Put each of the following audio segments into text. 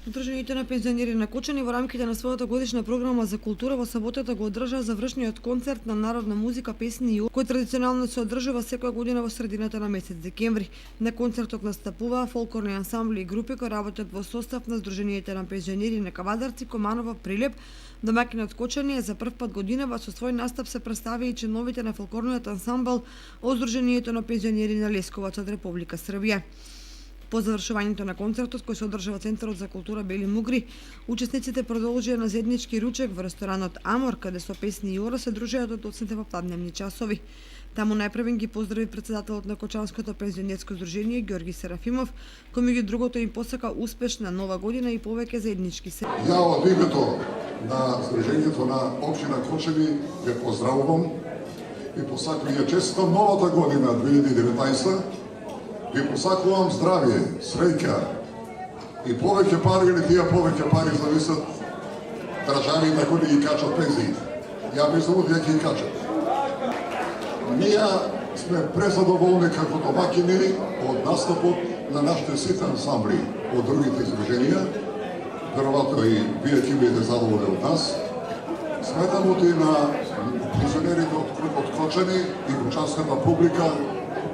Удруженијето на пензионери на Кочани во рамките на својата годишна програма за култура во саботата го одржа завршниот концерт на народна музика, песни и кој традиционално се одржува секоја година во средината на месец декември. На концертот настапуваа фолклорни ансамбли и групи кои работат во состав на Сдруженијето на пензионери на Кавадарци, Команово, Прилеп. Домаќинот Кочани е за прв пат годинава со свој настап се представи и членовите на фолклорниот ансамбл од Сдруженијето на пензионери на Лесковац од Република Србија. По завршувањето на концертот, кој се одржа во Центарот за култура Бели Мугри, учесниците продолжија на заеднички ручек во ресторанот Амор, каде со песни и ора се дружеа до доцните попладневни часови. Таму најпрвен ги поздрави председателот на Кочанското пензионерско здружение Ѓорги Серафимов, кој меѓу другото им посака успешна нова година и повеќе заеднички се. Ја од името на Сдруженијето на општина Кочани ве поздравувам и посакувам ја честитам новата година 2019. Ви посакувам здравје, среќа и повеќе пари, или тие повеќе пари зависат држави на кои ги качат пензиите. Ја мислам дека ќе ги качат. Ние сме презадоволни како домаќини од настапот на нашите сите ансамбли од другите здруженија. Веројатно и вие ќе бидете задоволни од нас. Сметам и на пензионерите од Кочани и кочанската публика.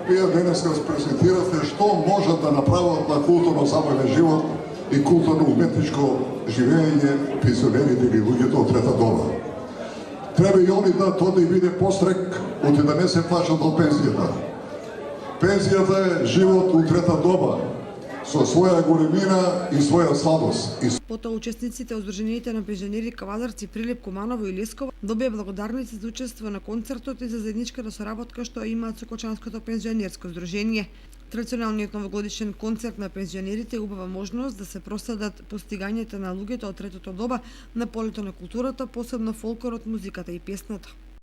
Вие денес презентирате што можат да направат на културно-забавен живот и културно-уметничко живење пензионерите или луѓето од трета доба. Треба и они да тоа да биде пострек од да не се плашат од пензијата. Пензијата е живот од трета доба, со своја големина и своја сладост. Потоа учесниците од Сдруженијето на пензионери Кавадарци, Прилеп, Команово и Лесково добија благодарници за учество на концертот и за заедничката соработка што имаат со Кочанското пензионерско здружение. Традиционалниот новогодишен концерт на пензионерите е убава можност да се проследат постигањата на луѓето од третото доба на полето на културата, посебно фолклорот, музиката и песната.